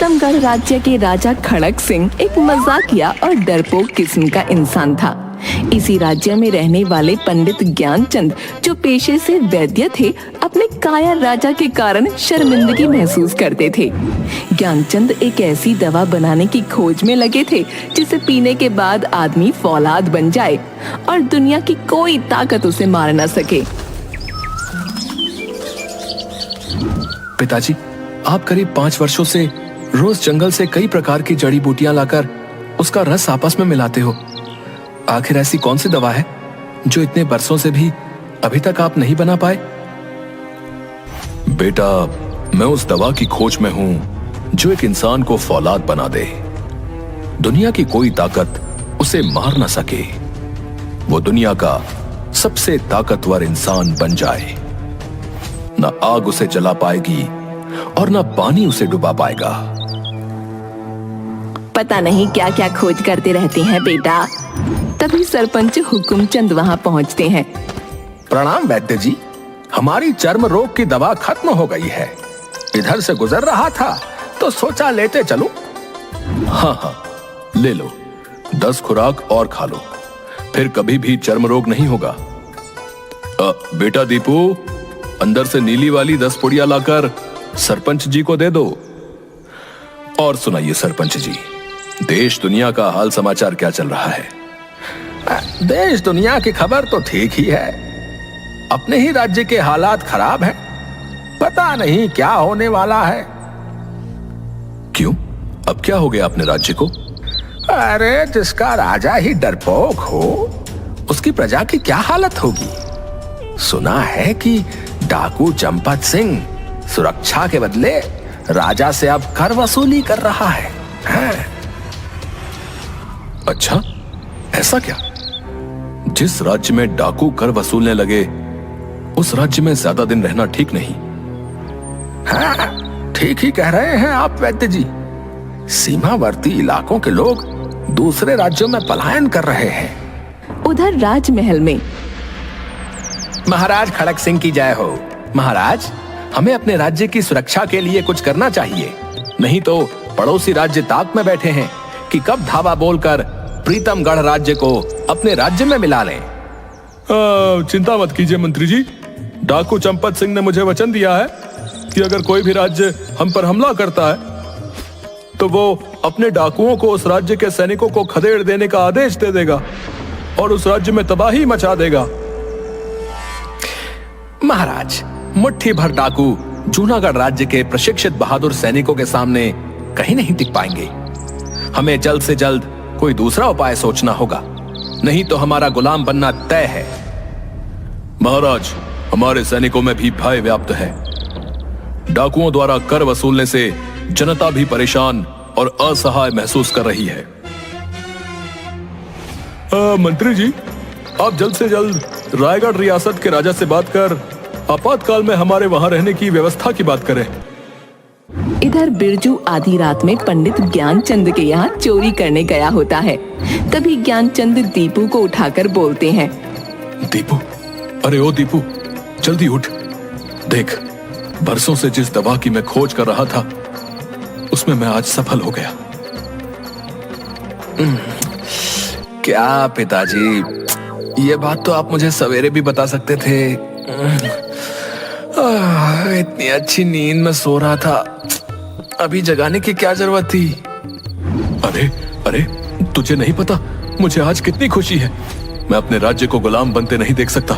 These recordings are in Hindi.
प्रीतमगढ़ राज्य के राजा खड़क सिंह एक मजाकिया और डरपोक किस्म का इंसान था। इसी राज्य में रहने वाले पंडित ज्ञानचंद, जो पेशे से वैद्य थे, अपने कायर राजा के कारण शर्मिंदगी महसूस करते थे। ज्ञानचंद एक ऐसी दवा बनाने की खोज में लगे थे जिसे पीने के बाद आदमी फौलाद बन जाए और दुनिया की कोई ताकत उसे मार न सके। पिताजी, आप करीब 5 वर्षों से रोज जंगल से कई प्रकार की जड़ी बूटियां लाकर उसका रस आपस में मिलाते हो। आखिर ऐसी कौन सी दवा है जो इतने बरसों से भी अभी तक आप नहीं बना पाए? बेटा, मैं उस दवा की खोज में हूं जो एक इंसान को फौलाद बना दे। दुनिया की कोई ताकत उसे मार ना सके। वो दुनिया का सबसे ताकतवर इंसान बन जाए। ना आग उसे जला पाएगी और ना पानी उसे डुबा पाएगा। पता नहीं क्या क्या खोज करते रहते हैं बेटा। तभी सरपंच हुकुमचंद वहां पहुंचते हैं। प्रणाम वैद्य जी, हमारी चर्म रोग की दवा खत्म हो गई है। इधर से गुजर रहा था तो सोचा लेते चलूं। हाँ हाँ, ले लो। 10 खुराक और खा लो, फिर कभी भी चर्म रोग नहीं होगा। बेटा दीपू, अंदर से नीली वाली 10 पुड़िया लाकर सरपंच जी को दे दो। और सुनाइए सरपंच जी, देश दुनिया का हाल समाचार क्या चल रहा है? देश दुनिया की खबर तो ठीक ही है। अपने ही राज्य के हालात खराब हैं। पता नहीं क्या होने वाला है। क्यों? अब क्या हो गया अपने राज्य को? अरे, जिसका राजा ही डरपोक हो, उसकी प्रजा की क्या हालत होगी। सुना है कि डाकू चंपत सिंह सुरक्षा के बदले राजा से अब कर वसूली कर रहा है। अच्छा, ऐसा क्या? जिस राज्य में डाकू कर वसूलने लगे, उस राज्य में ज्यादा दिन रहना ठीक नहीं। हाँ, ठीक ही कह रहे हैं आप वैद्य जी। सीमावर्ती इलाकों के लोग दूसरे राज्यों में पलायन कर रहे हैं। उधर राजमहल में महाराज खड़क सिंह की जय हो। महाराज, हमें अपने राज्य की सुरक्षा के लिए कुछ करना चाहिए, नहीं तो पड़ोसी राज्य ताक में बैठे हैं कि कब धावा बोलकर प्रीतमगढ़ राज्य को अपने राज्य में मिला लें। चिंता मत कीजिए मंत्री जी। डाकू चंपत सिंह ने मुझे वचन दिया है कि अगर कोई भी राज्य हम पर हमला करता है तो वो अपने डाकुओं को उस राज्य के सैनिकों को खदेड़ देने का आदेश दे देगा और उस राज्य में तबाही मचा देगा। महाराज, मुट्ठी भर डाकू जूनागढ़ राज्य के प्रशिक्षित बहादुर सैनिकों के सामने कहीं नहीं टिक पाएंगे। हमें जल्द से जल्द कोई दूसरा उपाय सोचना होगा, नहीं तो हमारा गुलाम बनना तय है। महाराज, हमारे सैनिकों में भी भय व्याप्त है। डाकुओं द्वारा कर वसूलने से जनता भी परेशान और असहाय महसूस कर रही है। मंत्री जी, आप जल्द से जल्द रायगढ़ रियासत के राजा से बात कर आपातकाल में हमारे वहां रहने की व्यवस्था की बात करें। इधर बिरजू आधी रात में पंडित ज्ञानचंद के यहाँ चोरी करने गया होता है। तभी ज्ञानचंद दीपू को उठाकर बोलते हैं। दीपू, अरे ओ दीपू, जल्दी उठ। देख, बरसों से जिस दवा की मैं खोज कर रहा था, उसमें मैं आज सफल हो गया। क्या पिताजी, ये बात तो आप मुझे सवेरे भी बता सकते थे। इतनी अच्छी नींद में सो रहा था, अभी जगाने की क्या जरूरत थी। अरे अरे, तुझे नहीं पता मुझे आज कितनी खुशी है। मैं अपने राज्य को गुलाम बनते नहीं देख सकता।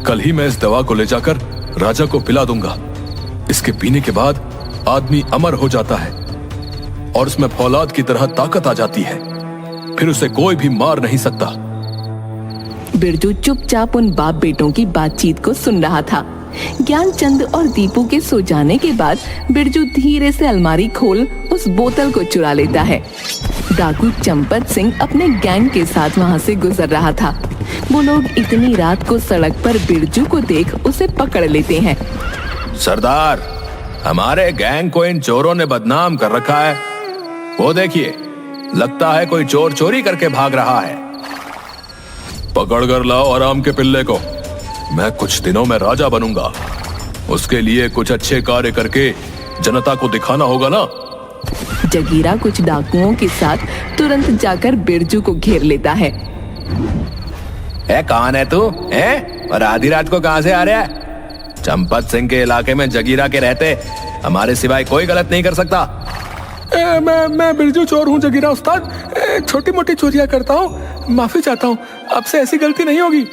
कल ही मैं इस दवा को ले जाकर राजा को पिला दूंगा। इसके पीने के बाद आदमी अमर हो जाता है और उसमें फौलाद की तरह ताकत आ जाती है। फिर उसे कोई भी मार नहीं सकता। बिरजू चुपचाप उन बाप बेटों की बातचीत को सुन रहा था। ज्ञानचंद और दीपू के सो जाने के बाद बिरजू धीरे से अलमारी खोल उस बोतल को चुरा लेता है। डाकू चंपत सिंह अपने गैंग के साथ वहां से गुजर रहा था। वो लोग इतनी रात को सड़क पर बिरजू को देख उसे पकड़ लेते हैं। सरदार, हमारे गैंग को इन चोरों ने बदनाम कर रखा है। वो देखिए, लगता है कोई चोर चोरी करके भाग रहा है। पकड़ कर लाओ आराम के पिल्ले को। मैं कुछ दिनों में राजा बनूंगा। उसके लिए कुछ अच्छे कार्य करके जनता को दिखाना होगा ना। जगीरा कुछ डाकुओं के साथ तुरंत जाकर बिरजू को घेर लेता है। कौन है तू? और आधी रात को कहां से आ रहा है? चंपत सिंह के इलाके में जगीरा के रहते हमारे सिवाय कोई गलत नहीं कर सकता। मैं बिरजू चोर हूँ जगीरा उस्ताद। छोटी मोटी चोरियां करता हूँ, माफी चाहता हूँ, आपसे ऐसी गलती नहीं होगी।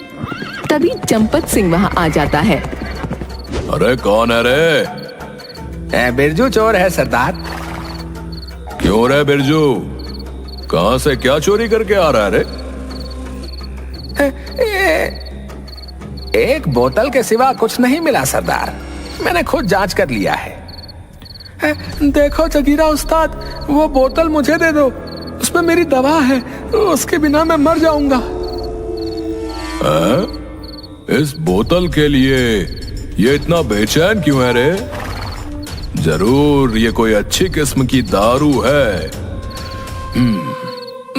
तभी चंपत सिंह वहां आ जाता है। अरे कौन है रे? बिरजू चोर है सरदार। क्यों रे बिरजू, कहां से क्या चोरी करके आ रहा है रे? एक बोतल के सिवा कुछ नहीं मिला सरदार, मैंने खुद जांच कर लिया है। देखो जगीरा उस्ताद, वो बोतल मुझे दे दो, उसमें मेरी दवा है, उसके बिना मैं मर जाऊंगा। इस बोतल के लिए ये इतना बेचैन क्यों है रे? जरूर ये कोई अच्छी किस्म की दारू है।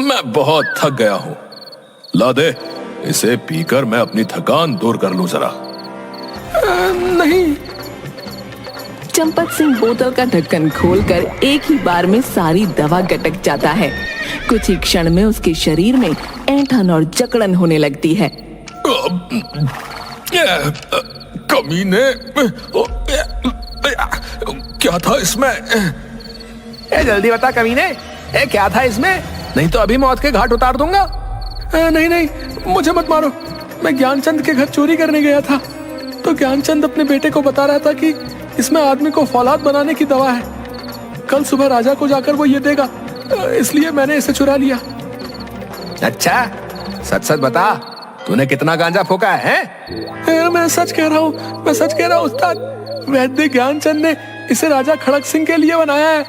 मैं बहुत थक गया हूं, ला दे, इसे पीकर मैं अपनी थकान दूर कर लूं जरा। नहीं। चंपत सिंह बोतल का ढक्कन खोलकर एक ही बार में सारी दवा गटक जाता है। कुछ ही क्षण में उसके शरीर में ऐंठन और जकड़न होने लगती है। कमीने, क्या था इसमें? जल्दी बता कमीने, क्या था इसमें? नहीं तो अभी मौत के घाट उतार दूंगा। नहीं नहीं, मुझे मत मारो। मैं ज्ञानचंद के घर चोरी करने गया था, तो ज्ञानचंद अपने बेटे को बता रहा था कि इसमें आदमी को फौलाद बनाने की दवा है। कल सुबह राजा को जाकर वो ये देगा, इसलिए मैंने इसे चुरा लिया। अच्छा, सच सच बता, तूने कितना गांजा फूका है? मैं सच कह रहा हूँ, मैं सच कह रहा हूँ उस्ताद। वैद्य ज्ञानचंद ने इसे राजा खड़क सिंह के लिए बनाया है।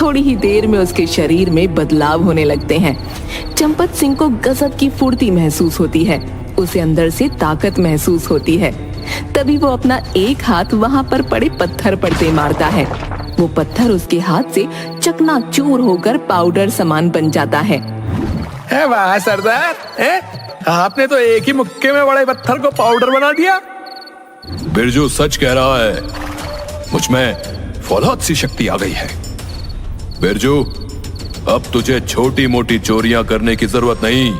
थोड़ी ही देर में उसके शरीर में बदलाव होने लगते हैं। चंपत सिंह को गजब की फुर्ती महसूस होती है, उसे अंदर से ताकत महसूस होती है। तभी वो अपना एक हाथ वहां पर पड़े पत्थर पर दे मारता है। वो पत्थर उसके हाथ से चकनाचूर होकर पाउडर समान बन जाता है। वाह सरदार, आपने तो एक ही मुक्के में बड़े पत्थर को पाउडर बना दिया। बिरजू सच कह रहा है, मुझ में फौलाद सी शक्ति आ गई है। बिरजू, अब तुझे छोटी मोटी चोरियां करने की जरूरत नहीं।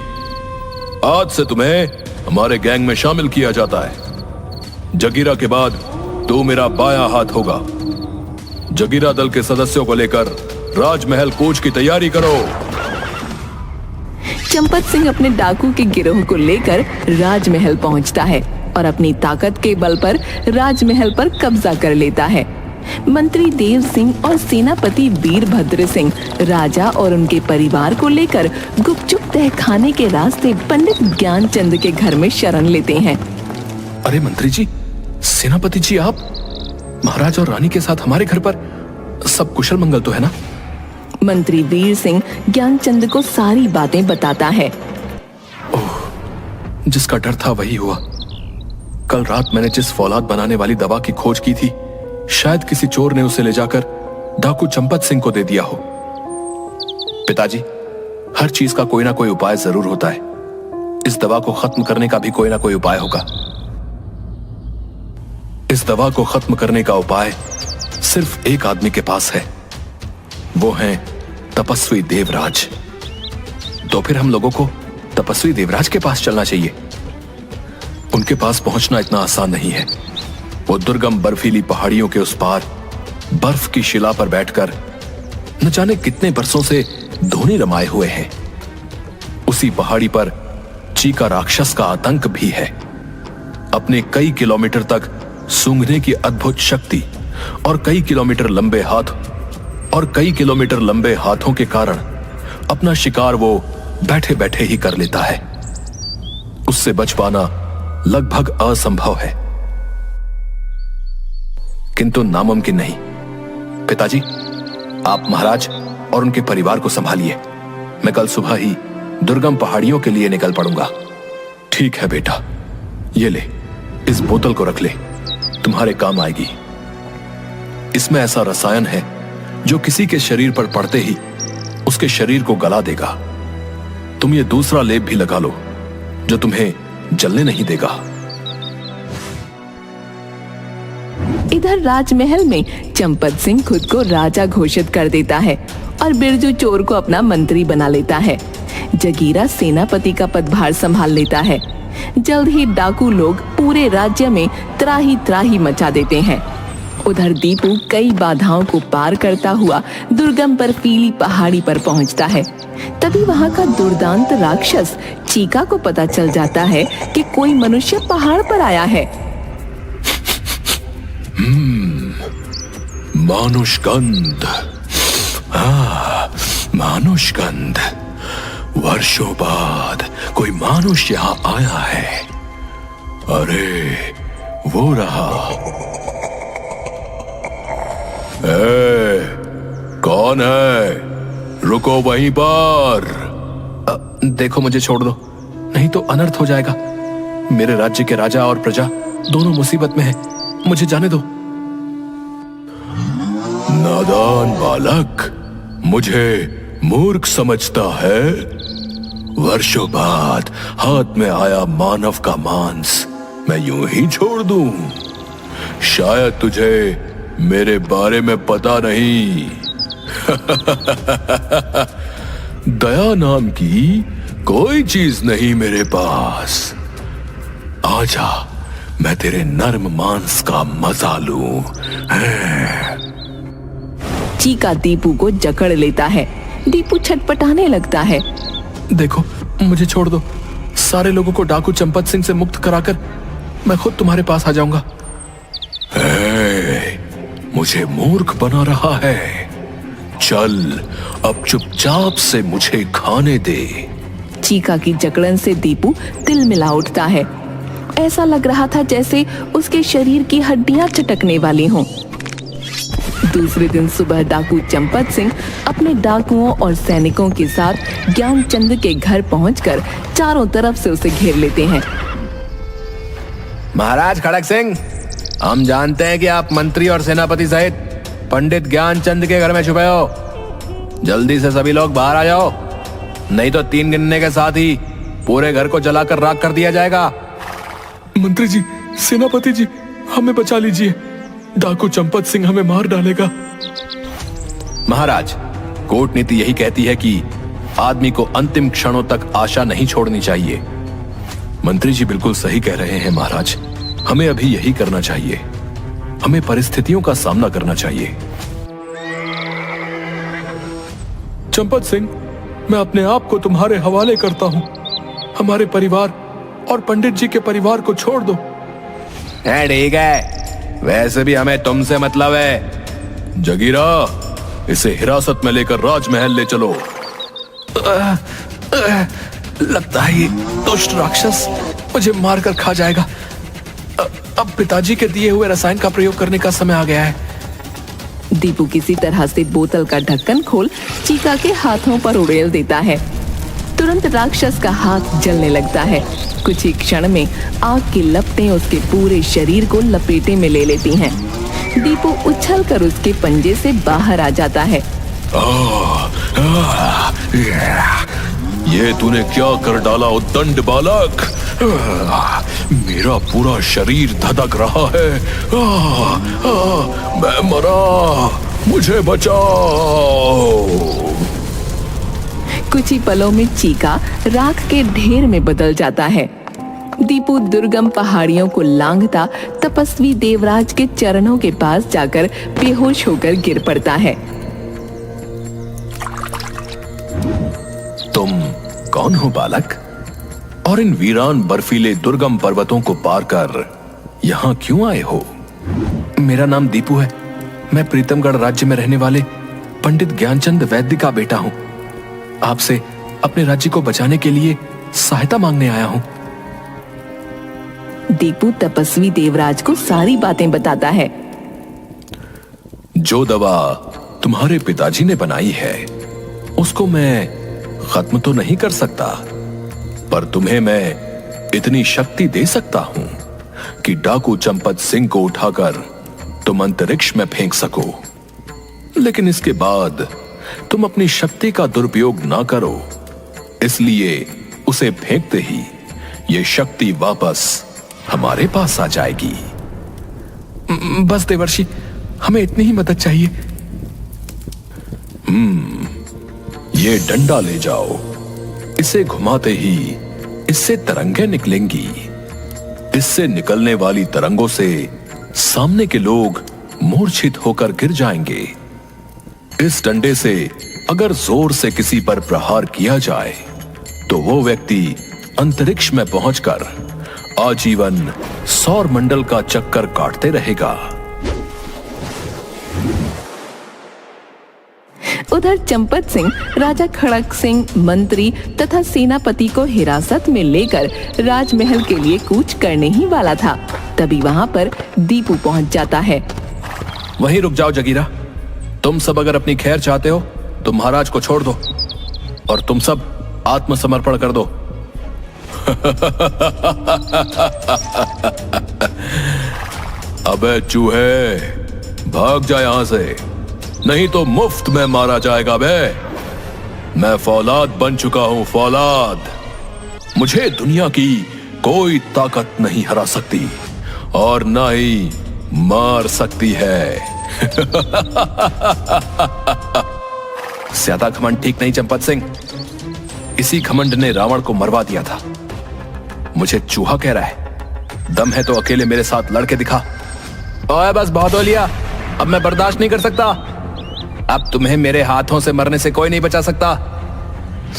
आज से तुम्हें हमारे गैंग में शामिल किया जाता है। जगीरा के बाद तू मेरा बायां हाथ होगा। जगीरा दल के सदस्यों को लेकर राजमहल कूच की तैयारी करो। चंपत सिंह अपने डाकू के गिरोह को लेकर राजमहल पहुंचता है और अपनी ताकत के बल पर राजमहल पर कब्जा कर लेता है। मंत्री देव सिंह और सेनापति वीरभद्र सिंह राजा और उनके परिवार को लेकर गुपचुप तहखाने के रास्ते पंडित ज्ञानचंद के घर में शरण लेते हैं। अरे मंत्री जी, सेनापति जी, आप महाराज और रानी के साथ हमारे घर पर, सब कुशल मंगल तो है ना? मंत्री वीर सिंह ज्ञानचंद को सारी बातें बताता है। ओह, जिसका डर था वही हुआ। कल रात मैंने जिस फौलाद बनाने वाली दवा की खोज की थी, शायद किसी चोर ने उसे ले जाकर डाकू चंपत सिंह को दे दिया हो। पिताजी, हर चीज का कोई ना कोई उपाय जरूर होता है। इस दवा को खत्म करने का भी कोई ना कोई उपाय होगा। इस दवा को खत्म करने का उपाय सिर्फ एक आदमी के पास है, वो है तपस्वी देवराज। तो फिर हम लोगों को तपस्वी देवराज के पास चलना चाहिए। उनके पास पहुंचना इतना आसान नहीं है। वो दुर्गम बर्फीली पहाड़ियों के उस पार बर्फ की शिला पर बैठकर न जाने कितने बरसों से धोनी रमाए हुए हैं। उसी पहाड़ी पर चीका राक्षस का आतंक भी है। अपने कई किलोमीटर तक सूंघने की अद्भुत शक्ति और कई किलोमीटर लंबे हाथों के कारण अपना शिकार वो बैठे बैठे ही कर लेता है। उससे बच पाना लगभग असंभव है, किंतु नामुमकिन नहीं। पिताजी, आप महाराज और उनके परिवार को संभालिए। मैं कल सुबह ही दुर्गम पहाड़ियों के लिए निकल पड़ूंगा। ठीक है बेटा, ये ले, इस बोतल को रख ले, तुम्हारे काम आएगी। इसमें ऐसा रसायन है जो किसी के शरीर पर पड़ते ही उसके शरीर को गला देगा। तुम ये दूसरा लेप भी लगा लो जो तुम्हें जलने नहीं देगा। इधर राजमहल में चंपत सिंह खुद को राजा घोषित कर देता है और बिरजू चोर को अपना मंत्री बना लेता है। जगीरा सेनापति का पदभार संभाल लेता है। जल्द ही डाकू लोग पूरे राज्य में त्राही त्राही मचा देते हैं। उधर दीपू कई बाधाओं को पार करता हुआ दुर्गम बर्फीली पहाड़ी पर पहुंचता है। तभी वहां का दुर्दांत राक्षस चीका को पता चल जाता है कि कोई मनुष्य पहाड़ पर आया है। मानुषगंध, मानुषगंध। वर्षों बाद कोई मानुष यहाँ आया है। अरे वो रहा। कौन है? रुको वहीं पर। देखो, मुझे छोड़ दो, नहीं तो अनर्थ हो जाएगा। मेरे राज्य के राजा और प्रजा दोनों मुसीबत में हैं। मुझे जाने दो। नादान बालक, मुझे मूर्ख समझता है? वर्षों बाद हाथ में आया मानव का मांस मैं यूं ही छोड़ दूं? शायद तुझे मेरे बारे में पता नहीं। दया नाम की कोई चीज नहीं मेरे पास। आजा, मैं तेरे नर्म मांस का मजा लूं। चीका दीपू को जकड़ लेता है। दीपू छटपटाने लगता है। देखो, मुझे छोड़ दो। सारे लोगों को डाकू चंपत सिंह से मुक्त कराकर मैं खुद तुम्हारे पास आ जाऊंगा। मुझे मूर्ख बना रहा है। चल, अब चुपचाप से मुझे खाने दे। चीका की जकड़न से दीपू तिलमिला उठता है। ऐसा लग रहा था जैसे उसके शरीर की हड्डियां चटकने वाली हों। दूसरे दिन सुबह डाकू चंपत सिंह अपने डाकुओं और सैनिकों के साथ ज्ञानचंद के घर पहुंचकर चारों तरफ से उसे घेर लेते हैं। महाराज खड़क सिंह, हम जानते हैं कि आप मंत्री और सेनापति सहित पंडित ज्ञानचंद के घर में छुपे हो। जल्दी से सभी लोग बाहर आ जाओ, नहीं तो 3 गिनने के साथ ही पूरे घर को जलाकर राख कर दिया जाएगा। मंत्री जी, सेनापति जी, हमें बचा लीजिए। डाकू चंपत सिंह हमें मार डालेगा। महाराज, कूटनीति यही कहती है कि आदमी को अंतिम क्षणों तक आशा नहीं छोड़नी चाहिए। मंत्री जी बिल्कुल सही कह रहे हैं महाराज। हमें अभी यही करना चाहिए। हमें परिस्थितियों का सामना करना चाहिए। चंपत सिंह, मैं अपने आप को तुम्हारे हवाले करता हूँ। हमारे परिवार और पंडित जी के परिवार को छोड़ दो। ठीक है, वैसे भी हमें तुमसे मतलब है। जगीरा, इसे हिरासत में लेकर राजमहल ले चलो। लगता है ये दुष्ट राक्षस मुझे मारकर खा जाएगा। अब पिताजी के दिए हुए रसायन का प्रयोग करने का समय आ गया है। दीपू किसी तरह से बोतल का ढक्कन खोल चीका के हाथों पर उड़ेल देता है। तुरंत राक्षस का हाथ जलने लगता है। कुछ ही क्षण में आग की लपटें उसके पूरे शरीर को लपेटे में ले लेती हैं। दीपू उछलकर उसके पंजे से बाहर आ जाता है। ये तूने क्या कर डाला उद्दंड बालक? मेरा पूरा शरीर धधक रहा है। मैं मरा, मुझे बचाओ। कुछ ही पलों में चीका राख के ढेर में बदल जाता है। दीपू दुर्गम पहाड़ियों को लांघता तपस्वी देवराज के चरणों के पास जाकर बेहोश होकर गिर पड़ता है। तुम कौन हो बालक? और इन वीरान बर्फीले दुर्गम पर्वतों को पार कर यहाँ क्यों आए हो? मेरा नाम दीपू है। मैं प्रीतमगढ़ राज्य में रहने वाले पंडित ज्ञानचंद वैद्य का बेटा हूँ। आपसे अपने राज्य को बचाने के लिए सहायता मांगने आया हूँ। दीपू तपस्वी देवराज को सारी बातें बताता है। जो दवा तुम्हारे पिताजी ने बनाई है उसको मैं खत्म तो नहीं कर सकता, पर तुम्हें मैं इतनी शक्ति दे सकता हूं कि डाकू चंपत सिंह को उठाकर तुम अंतरिक्ष में फेंक सको। लेकिन इसके बाद तुम अपनी शक्ति का दुरुपयोग ना करो, इसलिए उसे फेंकते ही ये शक्ति वापस हमारे पास आ जाएगी। बस देवर्षि, हमें इतनी ही मदद चाहिए। ये डंडा ले जाओ, इसे घुमाते ही इससे तरंगें निकलेंगी। इससे निकलने वाली तरंगों से सामने के लोग मूर्छित होकर गिर जाएंगे। इस डंडे से अगर जोर से किसी पर प्रहार किया जाए तो वो व्यक्ति अंतरिक्ष में पहुंचकर आजीवन सौर मंडल का चक्कर काटते रहेगा। उधर चंपत सिंह राजा खड़क सिंह, मंत्री तथा सेनापति को हिरासत में लेकर राजमहल के लिए कूच करने ही वाला था। तभी वहां पर दीपू पहुंच जाता है। वहीं रुक जाओ जगीरा, तुम सब अगर अपनी खैर चाहते हो तो महाराज को छोड़ दो और तुम सब आत्मसमर्पण कर दो। अबे चूहे, भाग जा यहां से, नहीं तो मुफ्त में मारा जाएगा बे। मैं फौलाद बन चुका हूं, फौलाद। मुझे दुनिया की कोई ताकत नहीं हरा सकती और ना ही मार सकती है। ज्यादा घमंड ठीक नहीं चंपत सिंह। इसी घमंड ने रावण को मरवा दिया था। मुझे चूहा कह रहा है, दम है तो अकेले मेरे साथ लड़के दिखा। ओए बस बहुत हो लिया, अब मैं बर्दाश्त नहीं कर सकता। अब तुम्हें मेरे हाथों से मरने से कोई नहीं बचा सकता।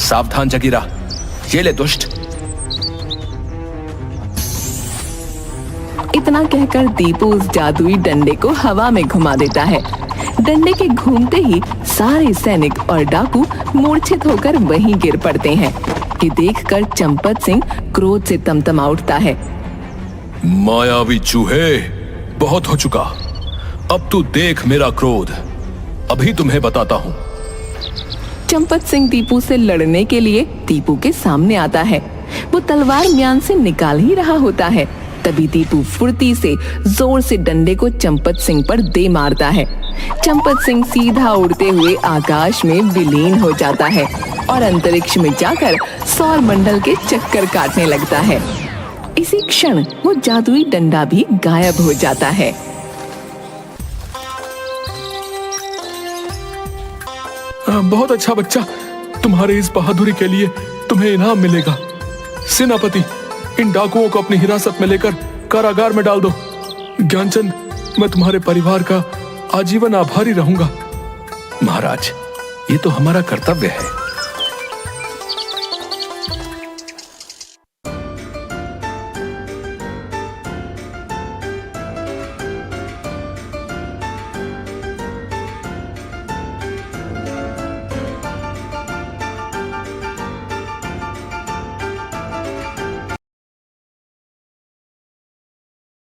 सावधान जगीरा, ये ले दुष्ट। इतना कहकर दीपू उस जादुई डंडे को हवा में घुमा देता है। डंडे के घूमते ही सारे सैनिक और डाकू मूर्छित होकर वहीं गिर पड़ते हैं। कि देखकर चंपत सिंह क्रोध से तमतमा उठता है। मायावी चूहे, बहुत हो चुका। अब तू देख मेरा क्रोध, अभी तुम्हें बताता हूं। चंपत सिंह दीपू से लड़ने के लिए दीपू के सामने आता है। वो तलवार म्यान से निकाल ही रहा होता है। तभी दीपू फुर्ती से जोर से डंडे को चंपत सिंह पर दे मारता है। चंपत सिंह सीधा उड़ते हुए आकाश में विलीन हो जाता है और अंतरिक्ष में जाकर सौर मंडल के चक्कर काटने लगता है। इसी क्षण वो जादुई डंडा भी गायब हो जाता है। बहुत अच्छा बच्चा, तुम्हारी इस बहादुरी के लिए तुम्हें इनाम मिलेगा। सेनापति, इन डाकुओं को अपनी हिरासत में लेकर कारागार में डाल दो। ज्ञानचंद, मैं तुम्हारे परिवार का आजीवन आभारी रहूंगा। महाराज, ये तो हमारा कर्तव्य है।